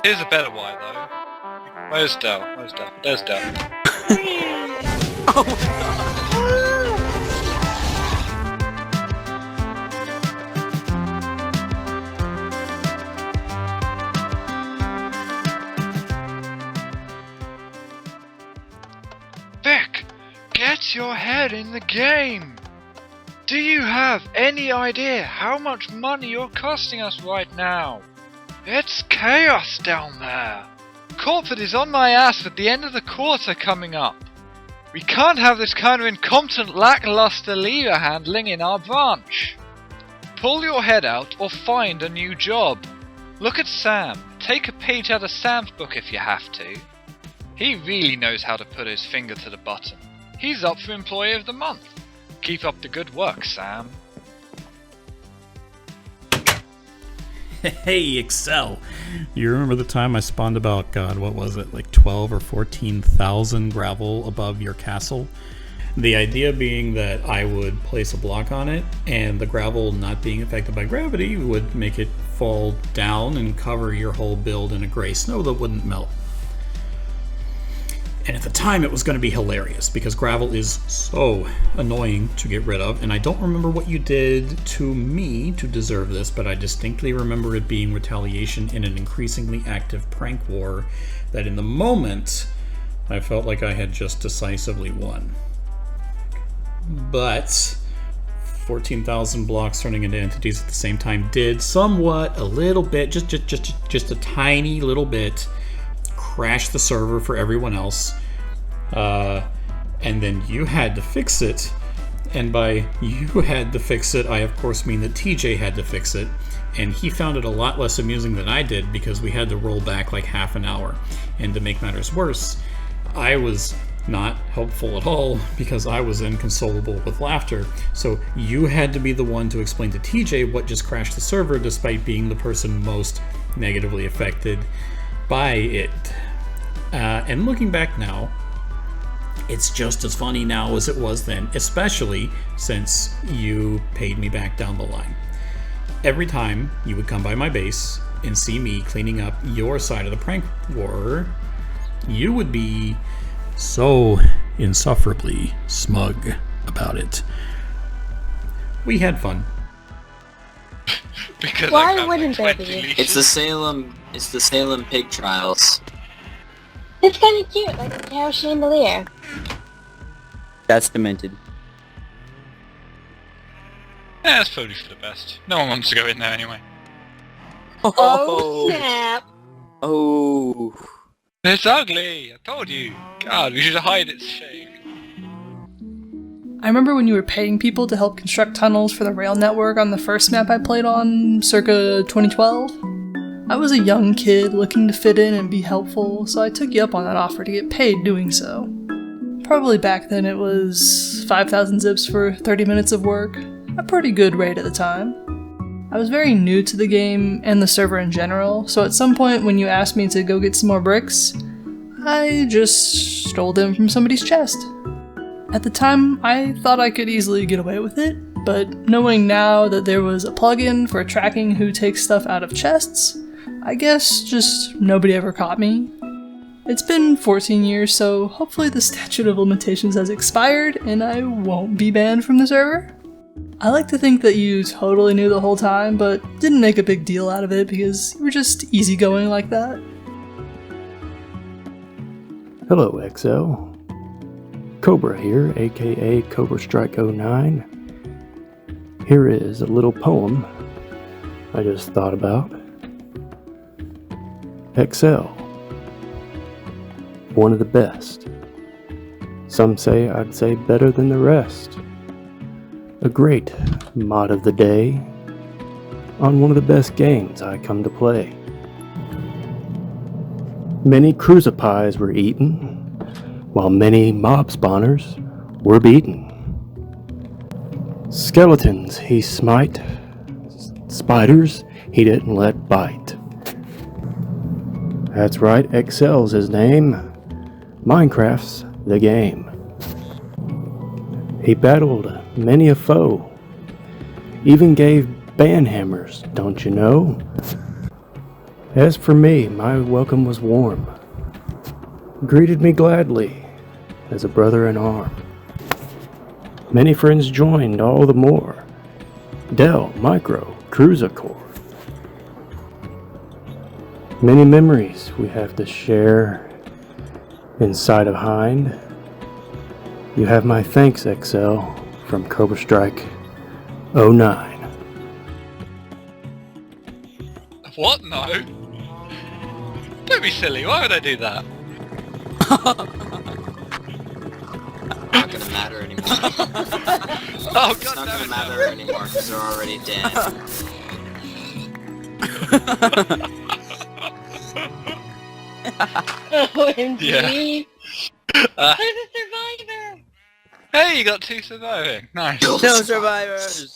Here's a better why, though. Where's Del? There's Del. Vic, get your head in the game! Do you have any idea how much money you're costing us right now? It's chaos down there! Corporate is on my ass with the end of the quarter coming up. We can't have this kind of incompetent, lackluster leader handling in our branch. Pull your head out or find a new job. Look at Sam. Take a page out of Sam's book if you have to. He really knows how to put his finger to the button. He's up for Employee of the Month. Keep up the good work, Sam. Hey, Excel. You remember the time I spawned about, God, what was it, like 12 or 14,000 gravel above your castle? The idea being that I would place a block on it, and the gravel not being affected by gravity would make it fall down and cover your whole build in a gray snow that wouldn't melt. And at the time, it was going to be hilarious because gravel is so annoying to get rid of. And I don't remember what you did to me to deserve this, but I distinctly remember it being retaliation in an increasingly active prank war that in the moment, I felt like I had just decisively won. But 14,000 blocks turning into entities at the same time did somewhat, a little bit, just a tiny little bit, crash the server for everyone else, and then you had to fix it. And by you had to fix it, I of course mean that TJ had to fix it, and he found it a lot less amusing than I did because we had to roll back like half an hour. And to make matters worse, I was not helpful at all because I was inconsolable with laughter. So you had to be the one to explain to TJ what just crashed the server despite being the person most negatively affected by it. And looking back now, it's just as funny now as it was then, especially since you paid me back down the line. Every time you would come by my base and see me cleaning up your side of the prank war, you would be so insufferably smug about it. We had fun. Because why wouldn't there be? It's the Salem pig trials. It's kind of cute, like a cow chandelier. That's demented. Yeah, that's probably for the best. No one wants to go in there anyway. Oh snap! Oh. It's ugly! I told you! God, we should hide its shame. I remember when you were paying people to help construct tunnels for the rail network on the first map I played on, circa 2012. I was a young kid looking to fit in and be helpful, so I took you up on that offer to get paid doing so. Probably back then it was 5,000 zips for 30 minutes of work, a pretty good rate at the time. I was very new to the game and the server in general, so at some point when you asked me to go get some more bricks, I just stole them from somebody's chest. At the time, I thought I could easily get away with it, but knowing now that there was a plugin for tracking who takes stuff out of chests, I guess just nobody ever caught me. It's been 14 years, so hopefully the statute of limitations has expired and I won't be banned from the server. I like to think that you totally knew the whole time, but didn't make a big deal out of it because you were just easygoing like that. Hello, XL. Cobra here, aka Cobra Strike 09. Here is a little poem I just thought about. XL. One of the best. Some say I'd say better than the rest. A great mod of the day on one of the best games I come to play. Many crucipies were eaten, while many mob spawners were beaten. Skeletons he smite, spiders he didn't let bite. That's right, XL's his name. Minecraft's the game. He battled many a foe, even gave banhammers, don't you know? As for me, my welcome was warm. Greeted me gladly, as a brother in arm. Many friends joined all the more. Dell, Micro, Cruiser Core. Many memories we have to share inside of Hind. You have my thanks, Excel, from Cobra Strike 09. What? No. Don't be silly. Why would I do that? Not gonna matter anymore. Oh It's god not damn gonna it. matter anymore because they're already dead. OMG. Yeah. There's a survivor! Hey, you got 2 surviving. Nice. No survivors!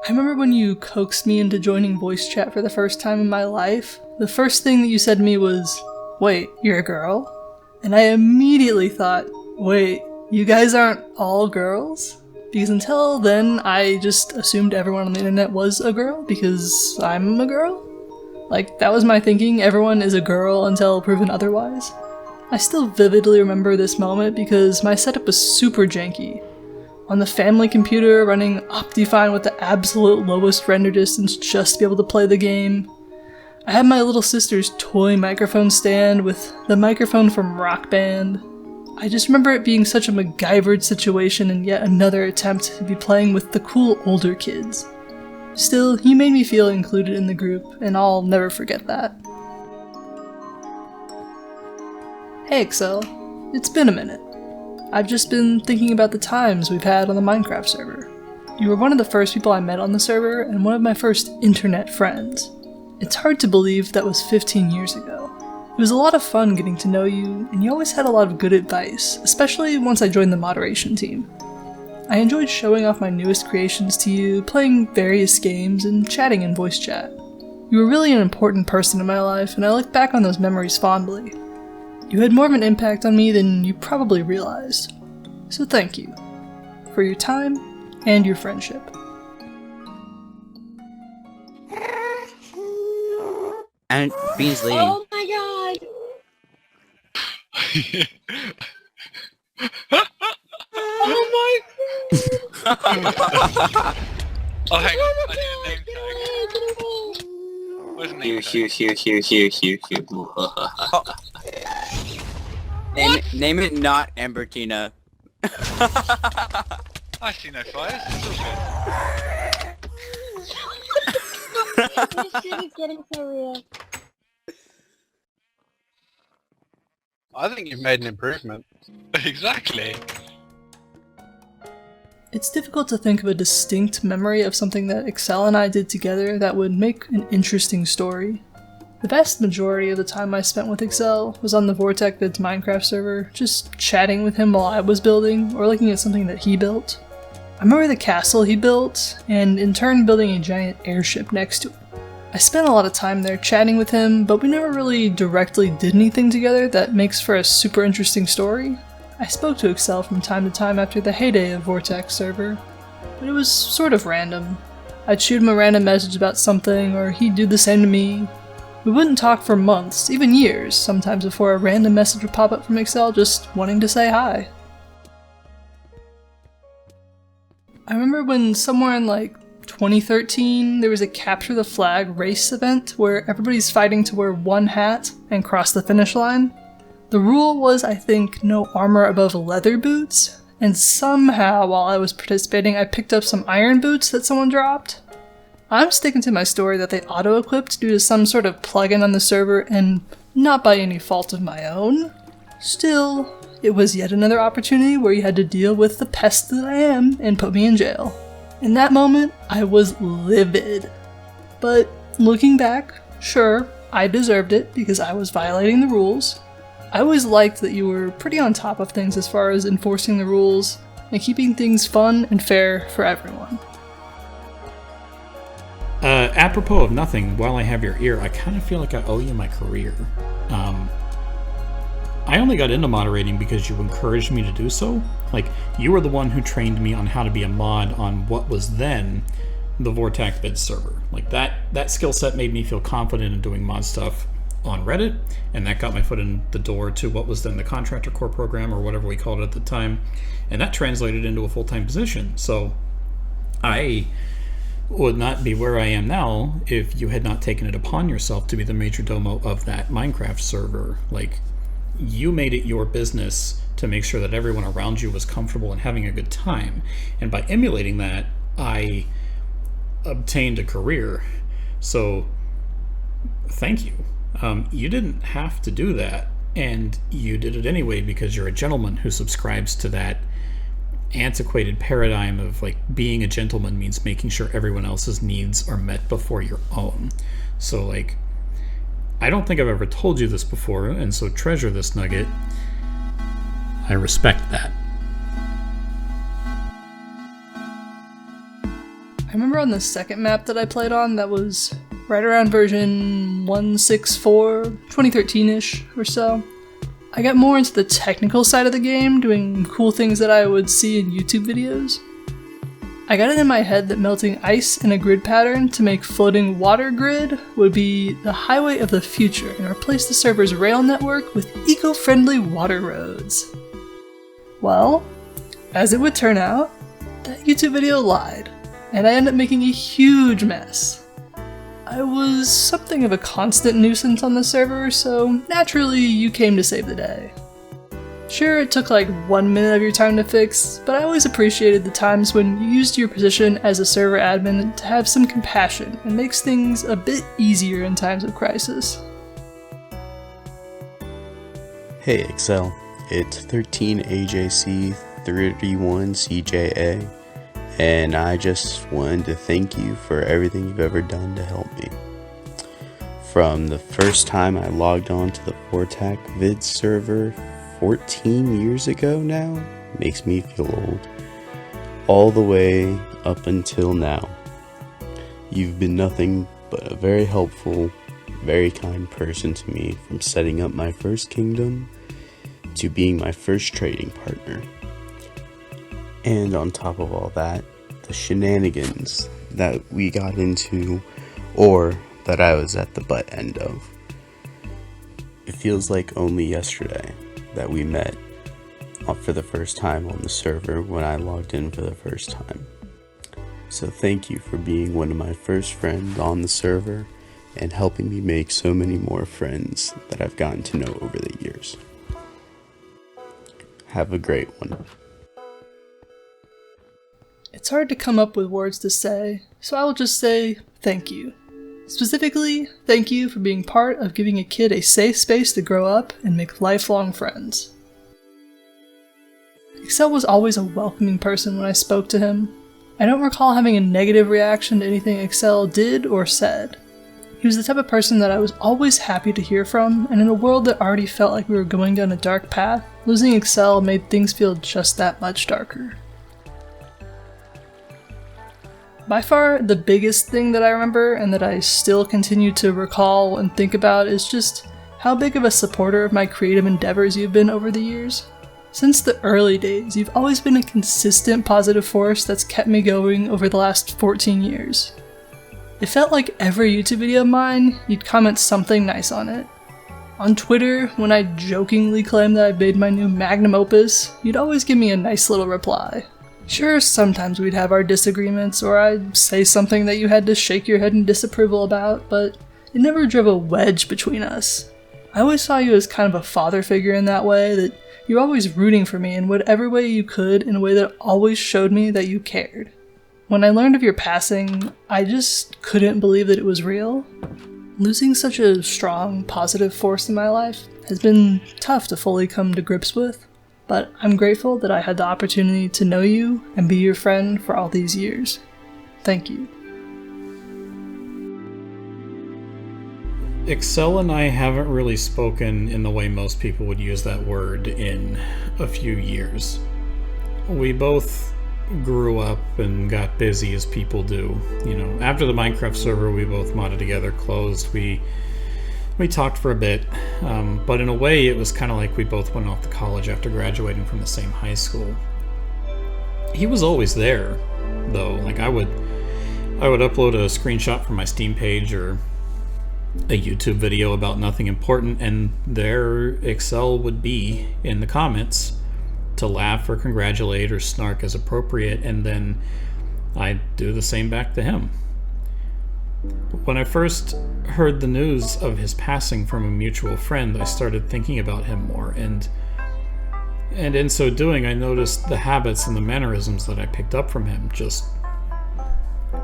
I remember when you coaxed me into joining voice chat for the first time in my life. The first thing that you said to me was, "Wait, you're a girl?" And I immediately thought, wait, you guys aren't all girls? Because until then, I just assumed everyone on the internet was a girl because I'm a girl. Like, that was my thinking, everyone is a girl until proven otherwise. I still vividly remember this moment because my setup was super janky. On the family computer, running Optifine with the absolute lowest render distance just to be able to play the game. I had my little sister's toy microphone stand with the microphone from Rock Band. I just remember it being such a MacGyvered situation and yet another attempt to be playing with the cool older kids. Still, you made me feel included in the group, and I'll never forget that. Hey Excel, it's been a minute. I've just been thinking about the times we've had on the Minecraft server. You were one of the first people I met on the server, and one of my first internet friends. It's hard to believe that was 15 years ago. It was a lot of fun getting to know you, and you always had a lot of good advice, especially once I joined the moderation team. I enjoyed showing off my newest creations to you, playing various games, and chatting in voice chat. You were really an important person in my life, and I look back on those memories fondly. You had more of an impact on me than you probably realized. So thank you for your time and your friendship. And Bean's leaving. Oh my god! Oh my Oh, hang on. I need a name tag. Where's the name tag? Name it not Ambertina. I see no fires. It's all good. This shit is getting so real. I think you've made an improvement. Exactly. It's difficult to think of a distinct memory of something that Excel and I did together that would make an interesting story. The vast majority of the time I spent with Excel was on the Vortex Vids Minecraft server, just chatting with him while I was building, or looking at something that he built. I remember the castle he built, and in turn building a giant airship next to it. I spent a lot of time there chatting with him, but we never really directly did anything together that makes for a super interesting story. I spoke to Excel from time to time after the heyday of Vortex server, but it was sort of random. I'd shoot him a random message about something, or he'd do the same to me. We wouldn't talk for months, even years, sometimes before a random message would pop up from Excel just wanting to say hi. I remember when somewhere in 2013, there was a Capture the Flag race event where everybody's fighting to wear one hat and cross the finish line. The rule was, I think, no armor above leather boots, and somehow while I was participating I picked up some iron boots that someone dropped. I'm sticking to my story that they auto-equipped due to some sort of plugin on the server and not by any fault of my own. Still, it was yet another opportunity where you had to deal with the pest that I am and put me in jail. In that moment, I was livid. But looking back, sure, I deserved it because I was violating the rules. I always liked that you were pretty on top of things as far as enforcing the rules and keeping things fun and fair for everyone. Apropos of nothing, while I have your ear, I kind of feel like I owe you my career. I only got into moderating because you encouraged me to do so. You were the one who trained me on how to be a mod on what was then the Vortac vid server. Like that skill set made me feel confident in doing mod stuff on Reddit, and that got my foot in the door to what was then the Contractor Corps program, or whatever we called it at the time, and that translated into a full-time position. So I would not be where I am now if you had not taken it upon yourself to be the major domo of that Minecraft server. Like, you made it your business to make sure that everyone around you was comfortable and having a good time, and by emulating that, I obtained a career. So thank you. You didn't have to do that, and you did it anyway because you're a gentleman who subscribes to that antiquated paradigm of, like, being a gentleman means making sure everyone else's needs are met before your own. So, like, I don't think I've ever told you this before, and so treasure this nugget. I respect that. I remember on the second map that I played on, that was right around version 1.6.4, 2013-ish or so, I got more into the technical side of the game, doing cool things that I would see in YouTube videos. I got it in my head that melting ice in a grid pattern to make floating water grid would be the highway of the future and replace the server's rail network with eco-friendly water roads. Well, as it would turn out, that YouTube video lied, and I ended up making a huge mess. I was something of a constant nuisance on the server, so naturally you came to save the day. Sure, it took like 1 minute of your time to fix, but I always appreciated the times when you used your position as a server admin to have some compassion and makes things a bit easier in times of crisis. Hey Excel, it's 13AJC31CJA, and I just wanted to thank you for everything you've ever done to help me. From the first time I logged on to the Vortac vid server 14 years ago now, makes me feel old, all the way up until now. You've been nothing but a very helpful, very kind person to me, from setting up my first kingdom to being my first trading partner. And on top of all that, the shenanigans that we got into, or that I was at the butt end of. It feels like only yesterday that we met for the first time on the server when I logged in for the first time. So thank you for being one of my first friends on the server and helping me make so many more friends that I've gotten to know over the years. Have a great one. It's hard to come up with words to say, so I will just say thank you. Specifically, thank you for being part of giving a kid a safe space to grow up and make lifelong friends. Excel was always a welcoming person when I spoke to him. I don't recall having a negative reaction to anything Excel did or said. He was the type of person that I was always happy to hear from, and in a world that already felt like we were going down a dark path, losing Excel made things feel just that much darker. By far, the biggest thing that I remember and that I still continue to recall and think about is just how big of a supporter of my creative endeavors you've been over the years. Since the early days, you've always been a consistent positive force that's kept me going over the last 14 years. It felt like every YouTube video of mine, you'd comment something nice on it. On Twitter, when I jokingly claimed that I made my new magnum opus, you'd always give me a nice little reply. Sure, sometimes we'd have our disagreements, or I'd say something that you had to shake your head in disapproval about, but it never drove a wedge between us. I always saw you as kind of a father figure in that way, that you were always rooting for me in whatever way you could, in a way that always showed me that you cared. When I learned of your passing, I just couldn't believe that it was real. Losing such a strong, positive force in my life has been tough to fully come to grips with. But I'm grateful that I had the opportunity to know you and be your friend for all these years. Thank you. Excel and I haven't really spoken in the way most people would use that word in a few years. We both grew up and got busy as people do. You know, after the Minecraft server we both modded together closed, we talked for a bit, but in a way it was kind of like we both went off to college after graduating from the same high school. He was always there, though. Like, I would I would upload a screenshot from my Steam page or a YouTube video about nothing important, and there Excel would be in the comments to laugh or congratulate or snark as appropriate, and then I'd do the same back to him. When I first heard the news of his passing from a mutual friend, I started thinking about him more, and in so doing, I noticed the habits and the mannerisms that I picked up from him, just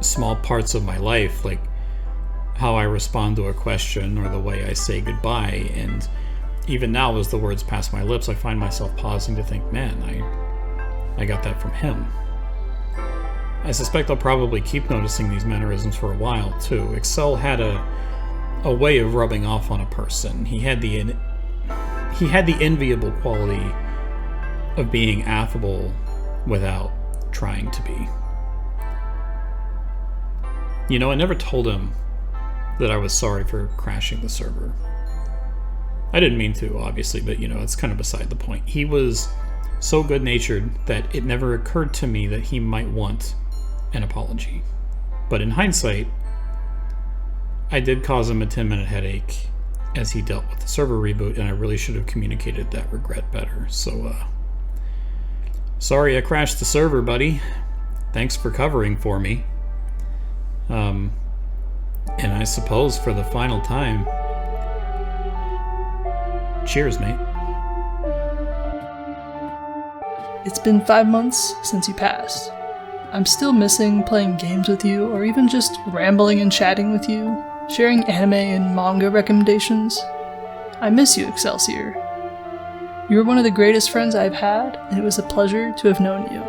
small parts of my life, like how I respond to a question or the way I say goodbye. And even now, as the words pass my lips, I find myself pausing to think, man, I got that from him. I suspect I'll probably keep noticing these mannerisms for a while, too. Excel had a way of rubbing off on a person. He had the enviable quality of being affable without trying to be. You know, I never told him that I was sorry for crashing the server. I didn't mean to, obviously, but you know, it's kind of beside the point. He was so good-natured that it never occurred to me that he might want an apology. But in hindsight, I did cause him a 10-minute headache as he dealt with the server reboot, and I really should have communicated that regret better. So, sorry I crashed the server, buddy. Thanks for covering for me. And I suppose for the final time, cheers, mate. It's been 5 months since you passed. I'm still missing playing games with you, or even just rambling and chatting with you, sharing anime and manga recommendations. I miss you, Excelsior. You were one of the greatest friends I've had, and it was a pleasure to have known you.